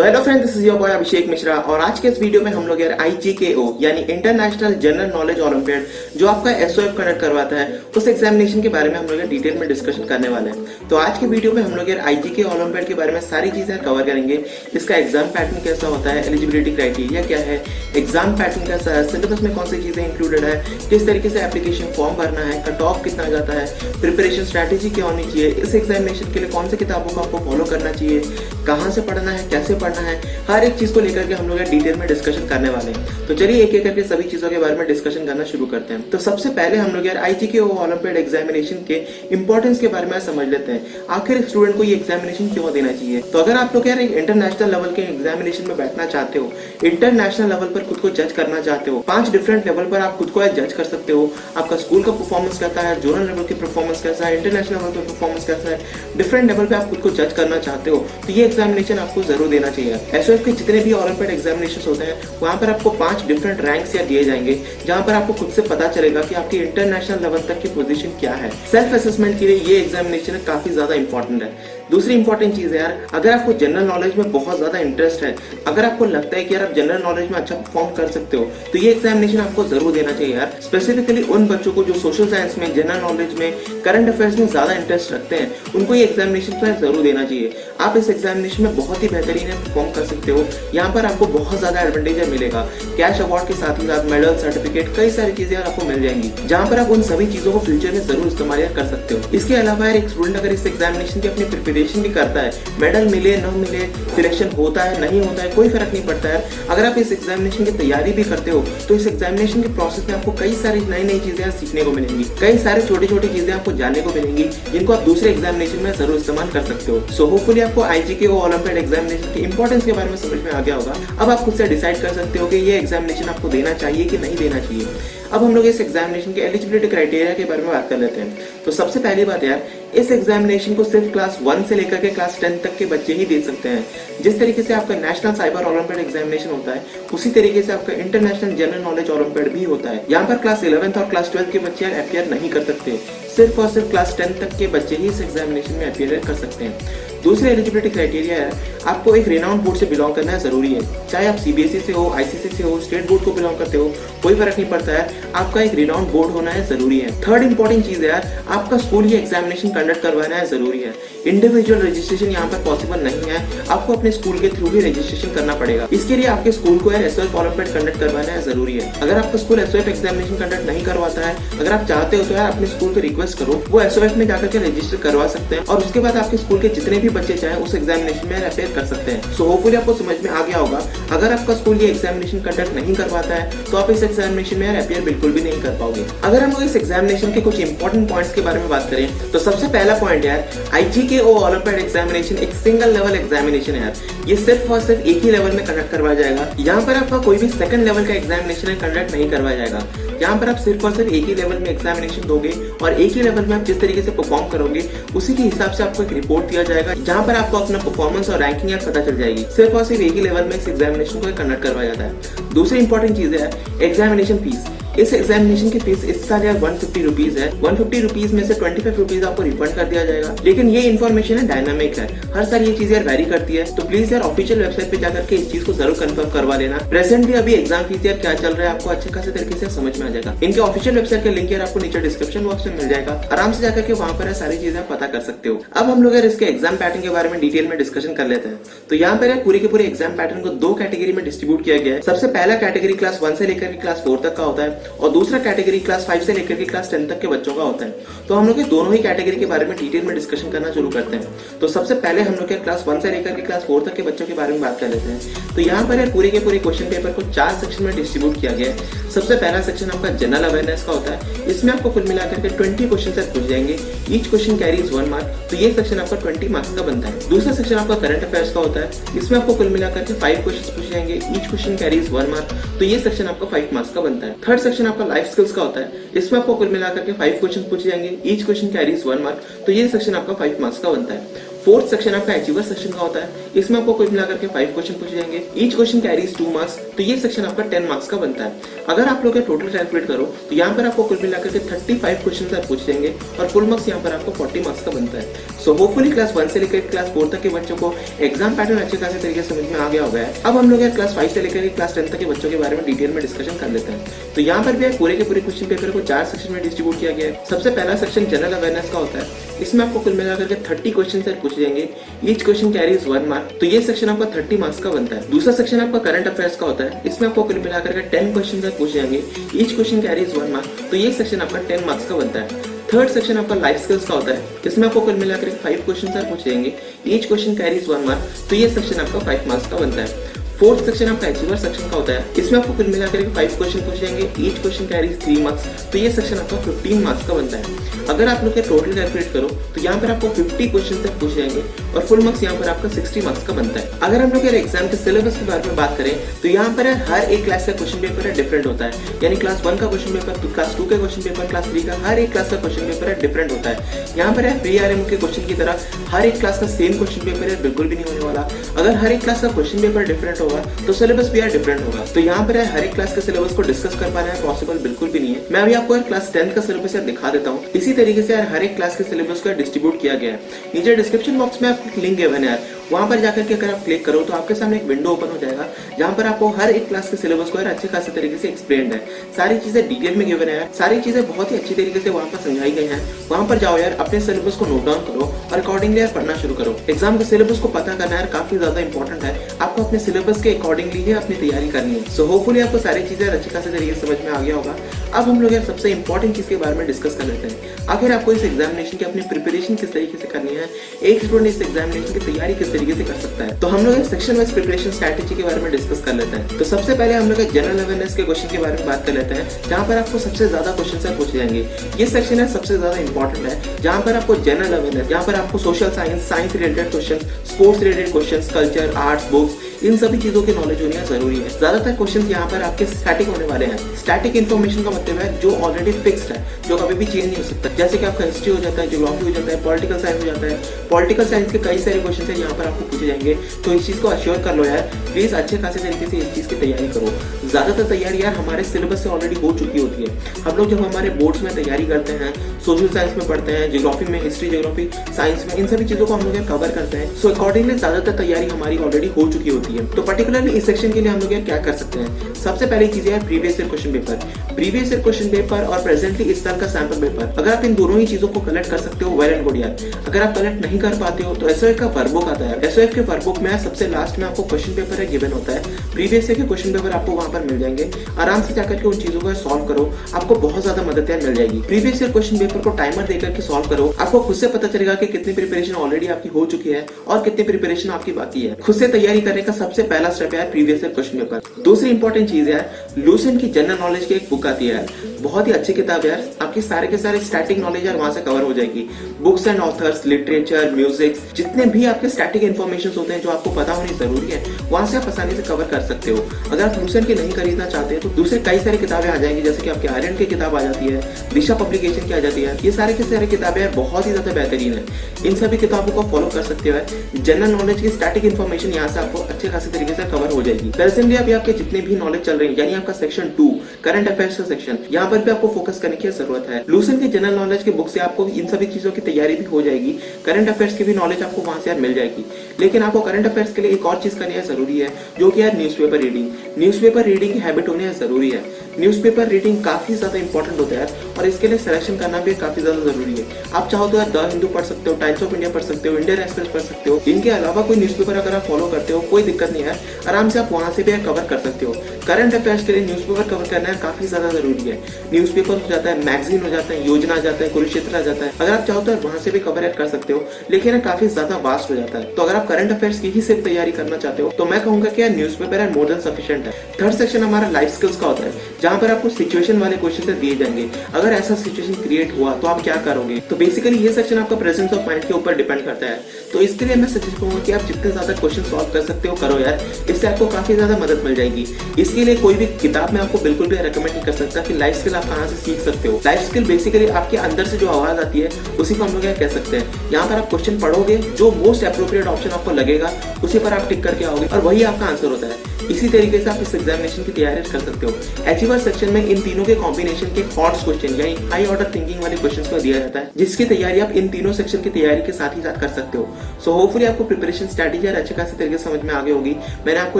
Hello friends, this is your boy Abhishek Mishra और आज के इस वीडियो में हम लोग यार IGKO यानी इंटरनेशनल जनरल नॉलेज ओलंपियाड जो आपका SOF कंडक्ट करवाता है उस एग्जामिनेशन के बारे में हम लोग डिटेल में डिस्कशन करने वाले हैं। तो आज के वीडियो में हम लोग यार IGKO ओलंपियाड के बारे में सारी चीजें कवर करेंगे। इसका एग्जाम पैटर्न कैसा होता है, एलिजिबिलिटी क्राइटेरिया क्या है, एग्जाम पैटर्न कैसा है, सिलेबस में कौन सी चीजें इंक्लूडेड है, किस तरीके से एप्लीकेशन फॉर्म भरना है, कट ऑफ कितना जाता है, प्रिपरेशन स्ट्रैटेजी क्या होनी चाहिए, इस एग्जामिनेशन के लिए कौन सी किताबों को आपको फॉलो करना चाहिए, कहाँ से पढ़ना है, कैसे पढ़ना है, हर एक चीज को लेकर के हम लोग डिटेल में डिस्कशन करने वाले हैं। तो चलिए एक एक करके सभी चीजों के बारे में डिस्कशन करना शुरू करते हैं। तो सबसे पहले हम लोग यार IGKO ओलंपियाड एग्जामिनेशन के इंपॉर्टेंस के बारे में समझ लेते हैं। आखिर स्टूडेंट को ये एग्जामिनेशन क्यों देना चाहिए। तो अगर आप लोग यार एक इंटरनेशनल लेवल के एग्जामिनेशन में बैठना चाहते हो, इंटरनेशनल लेवल पर खुद को जज करना चाहते हो, 5 डिफरेंट लेवल पर आप खुद को जज कर सकते हो। आपका स्कूल का परफॉर्मेंस कैसा है, जोनल लेवल की परफॉर्मेंस कैसा है, इंटरनेशनल लेवल पर परफॉर्मेंस कैसा है, डिफरेंट लेवल पे आप खुद को जज करना चाहते हो तो ये एग्जामिनेशन आपको जरूर देना चाहिए। SOF के जितने भी ओलंपियाड एग्जामिनेशंस होते हैं वहां पर आपको 5 डिफरेंट रैंक्स या दिए जाएंगे जहां पर आपको खुद से पता चलेगा कि आपकी इंटरनेशनल लेवल तक की पोजीशन क्या है। सेल्फ असेसमेंट के लिए ये एग्जामिनेशन काफी ज्यादा इंपॉर्टेंट है। दूसरी इंपॉर्टेंट चीज है यार, अगर आपको जनरल नॉलेज में बहुत ज्यादा इंटरेस्ट है, अगर आपको लगता है कि यार आप जनरल नॉलेज में अच्छा परफॉर्म कर सकते हो तो ये एग्जामिनेशन आपको जरूर देना चाहिए यार। स्पेसिफिकली उन बच्चों को जो सोशल साइंस में, जनरल नॉलेज में, करंट अफेयर्स में ज्यादा इंटरेस्ट रखते हैं उनको ये एग्जामिनेशन जरूर देना चाहिए। आप इस एग्जामिनेशन में बहुत ही बेहतरीन परफॉर्म कर सकते हो। यहाँ पर आपको बहुत ज्यादा एडवांटेज मिलेगा। कैश अवार्ड के साथ ही साथ मेडल, सर्टिफिकेट, कई सारी चीजें आपको मिल जाएंगी जहाँ पर आप उन सभी चीजों को फ्यूचर में जरूर इस्तेमाल कर सकते हो। इसके अलावा यार एक स्टूडेंट अगर इस एग्जामिनेशन की अपनी प्रिपरेशन भी करता है, मेडल मिले न मिले, सिलेक्शन होता है नहीं होता है, कोई फर्क नहीं पड़ता है। अगर आप इस एग्जामिनेशन की तैयारी भी करते हो तो इस एग्जामिनेशन के प्रोसेस में आपको कई सारी नई नई चीजें सीखने को मिलेंगी, कई सारे छोटी छोटी चीजें आपको जानने को मिलेंगी जिनको आप दूसरे एग्जामिनेशन में जरूर इस्तेमाल कर सकते हो। सो होपफुली आपको IGKO ओलंपियाड एग्जामिनेशन की इंपॉर्टेंस के बारे में समझ में आ गया होगा। अब आप खुद से डिसाइड कर सकते हो कि ये एग्जामिनेशन आपको देना चाहिए कि नहीं देना चाहिए। अब हम लोग इस एग्जामिनेशन के एलिजिबिलिटी क्राइटेरिया के बारे में बात कर लेते हैं। तो सबसे पहली बात यार, इस एग्जामिनेशन को सिर्फ क्लास 1 से लेकर के क्लास 10 तक के बच्चे ही दे सकते हैं। जिस तरीके से आपका नेशनल साइबर ओलंपियाड एग्जामिनेशन होता है उसी तरीके से आपका इंटरनेशनल जनरल नॉलेज ओलंपियाड भी होता है। यहाँ पर क्लास 11th और क्लास 12th के बच्चे अपियर नहीं कर सकते। सिर्फ और सिर्फ क्लास 10 तक के बच्चे ही इस एग्जामिनेशन में अपियर कर सकते हैं। दूसरे एलिजिबिलिटी क्राइटेरिया है, आपको एक रिनाउंड बोर्ड से बिलोंग करना जरूरी है। चाहे आप CBSE से हो, ICSE से हो, स्टेट बोर्ड को बिलोंग करते हो, कोई फर्क नहीं पड़ता है, आपका एक रिनाउंड बोर्ड होना है जरूरी है। थर्ड इंपॉर्टेंट चीज है यार, आपका स्कूल ये एग्जामिनेशन कंडक्ट करवाना है जरूरी है। इंडिविजुअल रजिस्ट्रेशन यहाँ पर पॉसिबल नहीं है, आपको अपने स्कूल के थ्रू ही रजिस्ट्रेशन करना पड़ेगा। इसके लिए आपके स्कूल को यार SOF ओलंपियाड कंडक्ट करवाना है जरूरी है। अगर आपका स्कूल SOF एग्जामिनेशन कंडक्ट नहीं करवाता है, अगर आप चाहते हो तो यार अपने स्कूल को रिक्वेस्ट करो, वो SOF में जाकर के रजिस्टर करवा सकते हैं और उसके बाद आपके स्कूल के जितने भी बच्चे चाहे उस एग्जामिनेशन में अपियर कर सकते हैं। सो होपफुली आपको समझ में आ गया होगा। अगर आपका स्कूल ये एग्जामिनेशन कंडक्ट नहीं करवाता है तो आप इस एग्जामिनेशन में अपियर बिल्कुल भी नहीं कर पाओगे। अगर हम लोग इस एग्जामिनेशन के कुछ इंपॉर्टेंट पॉइंट्स के बारे में बात करें तो सबसे पहला पॉइंट यार, IGKO ओलंपियाड एग्जामिनेशन एक सिंगल लेवल एग्जामिनेशन है यार। ये सिर्फ और सिर्फ एक ही लेवल में कंडक्ट करवाया जाएगा। यहाँ पर आपका कोई भी सेकंड लेवल का एग्जामिनेशन कंडक्ट नहीं करवाया जाएगा। यहाँ पर आप सिर्फ और सिर्फ एक ही लेवल में एग्जामिनेशन दोगे और एक ही लेवल में आप जिस तरीके से परफॉर्म करोगे उसी के हिसाब से आपको एक रिपोर्ट दिया जाएगा जहाँ पर आपको अपना परफॉर्मेंस और रैंकिंग पता चल जाएगी। सिर्फ और सिर्फ एक ही लेवल में इस एग्जामिनेशन को कंडक्ट करवाया जाता है। दूसरी इंपॉर्टेंट चीज है एग्जामिनेशन फीस। इस एग्जामिनेशन की फीस इस साल यार 150 रुपीज है। 150 रुपीज में से 25 रुपीज आपको रिफंड कर दिया जाएगा। लेकिन ये इन्फॉर्मेशन है डायनामिक है, हर साल ये चीज यार वेरी करती है। तो प्लीज यार ऑफिशियल वेबसाइट पे जाकर के इस चीज को जरूर कंफर्म करवा लेना। प्रेजेंटली अभी एग्जाम फीस यार क्या चल रहा है आपको अच्छे खासे तरीके से समझ में आ जाएगा। इनके ऑफिशियल वेबसाइट का लिंक यार आपको नीचे डिस्क्रिप्शन बॉक्स में मिल जाएगा, आराम से जाकर के वहां पर सारी चीजें पता कर सकते हो। अब हम लोग यार इसके एग्जाम पैटर्न के बारे में डिटेल में डिस्कशन कर लेते हैं। तो यहाँ पर पूरे के पूरे एग्जाम पैटर्न को 2 कैटेगरी में डिस्ट्रीब्यूट किया गया है। सबसे पहला कैटेगरी क्लास 1 से लेकर क्लास 4 तक का होता है और दूसरा कैटेगरी क्लास 5 से लेकर के क्लास 10 तक के बच्चों का होता है। तो हम लोग दोनों ही कैटेगरी के बारे में डिटेल में डिस्कशन करना शुरू करते हैं। तो सबसे पहले हम लोग क्लास 1 से लेकर के क्लास 4 तक के बच्चों के बारे में बात कर लेते हैं। तो यहाँ पर पूरे के पूरे क्वेश्चन पेपर को 4 सेक्शन में डिस्ट्रीब्यूट किया गया है। सबसे पहला सेक्शन आपका जनरल अवेयरनेस का होता है। इसमें आपको कुल मिलाकर के 20 क्वेश्चन पूछ जाएंगे। ईच क्वेश्चन कैरीज 1 मार्क, तो ये सेक्शन आपका 20 मार्क्स का बनता है। दूसरा सेक्शन आपका करंट अफेयर्स का होता है। इसमें आपको कुल मिलाकर के 5 क्वेश्चन पूछ जाएंगे। ईच क्वेश्चन कैरीज 1 मार्क, तो ये सेक्शन आपका 5 मार्क्स का बनता है। थर्ड सेक्शन आपका लाइफ स्किल्स का होता है। इसमें आपको कुल मिलाकर के 5 क्वेश्चन पूछे जाएंगे। ईच क्वेश्चन कैरीज 1 मार्क, तो ये सेक्शन आपका 5 मार्क्स का बनता है। फोर्थ सेक्शन आपका अचीवर सेक्शन का होता है। इसमें आपको कुल मिलाकर के 5 क्वेश्चन पूछे जाएंगे। ईच क्वेश्चन कैरीज 2 मार्क्स, तो ये सेक्शन आपका 10 मार्क्स का बनता है। अगर आप लोग टोटल कैलकुलेट करो तो यहाँ पर आपको कुल मिलाकर के 35 क्वेश्चन पूछे जाएंगे और फुल मार्क्स यहाँ पर आपको 40 मार्क्स का बनता है। सो होपफुली क्लास 1 से लेकर क्लास 4 तक के बच्चों को एग्जाम पैटर्न अच्छे खासे तरीके से समझ में आ गया होगा है। अब हम लोग यार क्लास 5 से लेकर क्लास 10 तक के बच्चों के बारे में डिटेल में डिस्कशन कर लेते हैं। तो यहाँ पर भी पूरे के पूरे क्वेश्चन पेपर को 4 सेक्शन में डिस्ट्रीब्यूट किया गया है। सबसे पहला सेक्शन जनरल अवेयरनेस का होता है। इसमें आपको कुल मिलाकर के 30 क्वेश्चन पूछे जाएंगे। ईच क्वेश्चन कैरीज 1 मार्क, तो ये सेक्शन आपका 30 मार्क्स का बनता है। दूसरा सेक्शन आपका करंट अफेयर्स का होता है। इसमें आपको कुल मिलाकर के 10 क्वेश्चन पूछे जाएंगे। ईच क्वेश्चन कैरीज 1 मार्क, तो ये सेक्शन आपका 10 मार्क्स का बनता है। थर्ड सेक्शन आपका लाइफ स्किल्स का होता है। इसमें आपको कुल मिलाकर 5 क्वेश्चन पूछे जाएंगे। ईच क्वेश्चन कैरीज 1 मार्क, तो ये सेक्शन आपका 5 मार्क्स का बनता है। फोर्थ सेक्शन आपका अचीवर सेक्शन का होता है। इसमें आपको कुल मिलाकर 5 क्वेश्चन पूछे जाएंगे। ईच क्वेश्चन कैरीज 3 मार्क्स, तो ये सेक्शन आपका 15 मार्क्स का बनता है। अगर आप लोग के टोटल कैलकुलेट करो तो यहाँ पर आपको 50 क्वेश्चन तक पूछे जाएंगे और फुल मार्क्स यहाँ पर आपका 60 मार्क्स का बनता है। अगर हम लोग एग्जाम के सिलेबस के बारे में बात करें तो यहाँ पर हर एक क्लास का क्वेश्चन पेपर डिफरेंट होता है। यानी क्लास 1 का क्वेश्चन पेपर, क्लास 2 का क्वेश्चन पेपर, क्लास 3 का, हर एक क्लास का क्वेश्चन पेपर डिफरेंट होता है। यहाँ पर प्री आरएम के क्वेश्चन की तरह हर एक क्लास का सेम क्वेश्चन पेपर है, बिल्कुल भी नहीं होने वाला। अगर हर एक क्लास का क्वेश्चन पेपर डिफरेंट होगा तो सिलेबस भी डिफरेंट होगा। तो यहाँ पर हर एक क्लास के सिलेबस को डिस्कस कर पाना है पॉसिबल बिल्कुल भी नहीं है। मैं अभी आपको क्लास 10 का सिलेबस दिखा देता हूँ। इसी तरीके से हर एक क्लास के सिलेबस को डिस्ट्रीब्यूट किया गया है। नीचे डिस्क्रिप्शन बॉक्स में आपको लिंक गिवन है, वहां पर जाकर के अगर आप क्लिक करो तो आपके सामने एक विंडो ओपन हो जाएगा जहां पर आपको हर एक क्लास के सिलेबस को अच्छे खासे तरीके से एक्सप्लेन्ड है। सारी चीजें डिटेल में गिवन है, सारी चीजें बहुत ही अच्छी तरीके से वहां पर समझाई गई हैं। वहां पर जाओ यार, अपने सिलेबस को नोट डाउन करो और अकॉर्डिंगली यार पढ़ना शुरू करो। एग्जाम के सिलेबस को पता करना यार काफी ज्यादा इंपॉर्टेंट है। आपको अपने सिलेबस के अकॉर्डिंगली ही अपनी तैयारी करनी है। सो होपफुली आपको सारी चीजें अच्छे खासे तरीके से समझ में आ गया होगा। अब हम लोग यार सबसे इंपॉर्टेंट चीज के बारे में डिस्कस कर लेते हैं। आखिर आपको इस एग्जामिनेशन की अपनी प्रिपरेशन किस तरीके से करनी है, एक स्टूडेंट इस एग्जामिनेशन की तैयारी किस तरीके से कर सकता है, तो हम लोग सेक्शन वाइज प्रिपरेशन स्ट्रैटेजी के बारे में डिस्कस कर लेते हैं। तो सबसे पहले हम लोग जनरल अवेयरनेस के क्वेश्चन के बारे में बात कर लेते हैं, जहां पर आपको सबसे ज्यादा क्वेश्चन पूछे जाएंगे। ये सेक्शन है सबसे ज्यादा इंपॉर्टेंट है, जहां पर आपको जनरल अवेयरनेस, जहां पर आपको social science, science related question, sports related question, culture, arts, books, इन सभी चीजों की नॉलेज होनी जरूरी है। ज्यादातर क्वेश्चन यहाँ पर आपके स्टैटिक होने वाले हैं। स्टैटिक इन्फॉर्मेशन का मतलब है जो ऑलरेडी फिक्स्ड है, जो कभी भी चेंज नहीं हो सकता। जैसे कि आपका हिस्ट्री हो जाता है, ज्योग्राफी हो जाता है, पॉलिटिकल साइंस हो जाता है। पॉलिटिकल साइंस के कई सारे क्वेश्चन है यहाँ पर आपको पूछे जाएंगे। तो इस चीज को अश्योर कर लो यार, प्लीज अच्छे खासे तरीके से इस चीज की तैयारी करो। ज्यादातर तैयारी यार हमारे सिलेबस से ऑलरेडी हो चुकी होती है। हम लोग जब हमारे बोर्ड्स में तैयारी करते हैं, सोशल साइंस में पढ़ते हैं, ज्योग्राफी में, हिस्ट्री, ज्योग्राफी, साइंस में, इन सभी चीजों को हम लोग कवर करते हैं। सो अकॉर्डिंगली ज्यादातर तैयारी हमारी ऑलरेडी हो चुकी होती है। तो पर्टिकुलरली इस सेक्शन के लिए हम लोग क्या कर सकते हैं, सबसे पहली चीज है previous year question paper. Previous year question paper और प्रेजेंटली इस साल का सैंपल पेपर, अगर आप इन दोनों ही चीजों को कलेक्ट कर सकते हो वेल एंड गुड यार। अगर आप कलेक्ट नहीं कर पाते हो तो एसओएफ का वर्कबुक आता है। एसओएफ के वर्कबुक में सबसे लास्ट में आपको क्वेश्चन पेपर गिवन होता है। प्रीवियस ईयर के क्वेश्चन पेपर आपको वहां पर मिल जाएंगे। आराम से जाकर के उन चीजों को सॉल्व करो, आपको बहुत ज्यादा मदद मिल जाएगी। प्रीवियस ईयर क्वेश्चन पेपर को टाइमर देकर के सॉल्व करो, आपको खुद से पता चलेगा कि कितनी प्रिपरेशन ऑलरेडी आपकी हो चुकी है और कितनी प्रिपरेशन आपकी बाकी है। खुद से तैयारी करने का सबसे पहला स्टेप है प्रीवियस ईयर क्वेश्चन पेपर। दूसरी इंपॉर्टेंट चीज है लूसेंट की जनरल नॉलेज की एक बुक आती है, बहुत ही अच्छी किताब है। आपकी सारे के सारे स्टैटिक नॉलेज यार वहां से कवर हो जाएगी। Books and authors, literature, music, जितने भी आपके स्टैटिक इन्फॉर्मेशन होते हैं जो आपको पता होनी जरूरी है, वहां से आप आसानी से कवर कर सकते हो। अगर आप लूसेंट की नहीं खरीदना चाहते हो तो दूसरे कई सारी किताबें आ जाएंगी, जैसे कि आपके आर्यन की किताब आ जाती है, दिशा पब्लिकेशन की आ जाती है। ये सारे के सारे किताबें बहुत ही ज्यादा बेहतरीन है। इन सभी किताबों को फॉलो कर सकते हो। जनरल नॉलेज की स्टैटिक इन्फॉर्मेशन यहाँ से आपको अच्छे खासे तरीके से कवर हो जाएगी। प्रेजेंटली अभी आपके जितने भी नॉलेज चल रही है, यानी आपका सेक्शन 2 करंट अफेयर्स का सेक्शन, यहाँ पर भी आपको फोकस करने की जरूरत है। लूसेंट की जनरल नॉलेज की बुक से आपको इन सभी चीजों की तैयारी भी हो जाएगी। करंट अफेयर्स की भी नॉलेज आपको वहां से यार मिल जाएगी। लेकिन आपको करंट अफेयर्स के लिए एक और चीज करनी जरूरी है, जो कि यार न्यूज़पेपर रीडिंग। न्यूज़पेपर रीडिंग की हैबिट होनी जरूरी है। न्यूज़पेपर रीडिंग काफी ज्यादा इंपॉर्टेंट होता है और इसके लिए सिलेक्शन करना भी काफी ज्यादा जरूरी है। आप चाहो तो यार द हिंदू पढ़ सकते हो, टाइम्स ऑफ इंडिया पढ़ सकते हो, इंडियन एक्सप्रेस पढ़ सकते हो। इनके अलावा कोई न्यूज़पेपर अगर आप फॉलो करते हो कोई दिक्कत नहीं है, आराम से आप वहां से भी कवर कर सकते हो। करंट अफेयर्स के लिए न्यूज़पेपर कवर करना काफी ज्यादा जरूरी है। न्यूज़पेपर हो जाता है, मैगजीन हो जाता है, योजना आ जाता है, कुरुक्षेत्र आ जाता है। अगर आप चाहो तो वहां से भी कवर कर सकते हो, लेकिन काफी ज्यादा वास्ट हो जाता है। तो अगर आप करंट अफेयर्स की ही सिर्फ तैयारी करना चाहते हो तो मैं कहूंगा कि न्यूज़पेपर है मोर देन सफिशिएंट है। थर्ड सेक्शन हमारा लाइफ स्किल्स का होता है, जहां पर आपको सिचुएशन वाले क्वेश्चन दिए जाएंगे। अगर ऐसा सिचुएशन क्रिएट हुआ तो आप क्या करोगे। तो बेसिकली ये सेक्शन आपका प्रेजेंस ऑफ माइंड के ऊपर डिपेंड करता है। तो इसके लिए मैं सजेस्ट करूंगा कि आप जितने ज्यादा क्वेश्चन सॉल्व कर सकते हो करो यार, इससे आपको काफी ज्यादा मदद मिल जाएगी। इसके लिए कोई भी किताब मैं आपको बिल्कुल भी ये रेकमेंड नहीं कर सकता कि लाइफ स्किल आप कहाँ से सीख सकते हो। लाइफ स्किल बेसिकली आपके अंदर से जो आवाज आती है उसी को हम लोग कह सकते हैं। यहाँ पर आप क्वेश्चन पढ़ोगे, जो मोस्ट अप्रोप्रिएट ऑप्शन आपको लगेगा उसी पर आप टिक करके आओगे और वही आपका आंसर होता है। इसी तरीके से आप इस एग्जामिनेशन की तैयारी कर सकते हो। अचीवर सेक्शन में इन तीनों के कॉम्बिनेशन के हॉट्स क्वेश्चन यानी हाई ऑर्डर थिंकिंग वाले क्वेश्चंस को दिया जाता है, जिसकी तैयारी आप इन तीनों सेक्शन की तैयारी के साथ ही साथ कर सकते हो। सो होपफुली आपको प्रिपरेशन स्ट्रेटेजी अच्छे खासी तरीके से समझ में आ गई होगी। मैंने आपको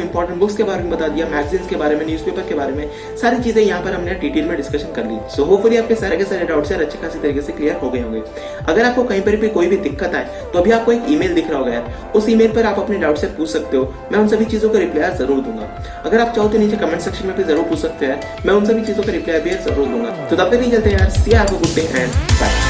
इंपॉर्टेंट बुक्स के बारे में बता दिया, मैगजीन्स के बारे में, न्यूज़पेपर के बारे में, सारी चीजें यहाँ पर हमने डिटेल में डिस्कशन कर ली। सो होपफुली आपके सारे के सारे डाउट्स यार अच्छे खासी तरीके से क्लियर हो गए होंगे। अगर आपको कहीं पर भी कोई भी दिक्कत आए तो अभी आपको एक ईमेल दिख रहा होगा यार, उस ईमेल पर आप अपने डाउट से पूछ सकते हो। मैं उन सभी चीजों का रिप्लाई जरूर दूंगा। अगर आप चाहो तो नीचे कमेंट सेक्शन में भी जरूर पूछ सकते हैं, मैं उन सभी चीजों का रिप्लाई भी जरूर दूंगा। तो तब तक नहीं चलते यार, see you, have a good day and bye.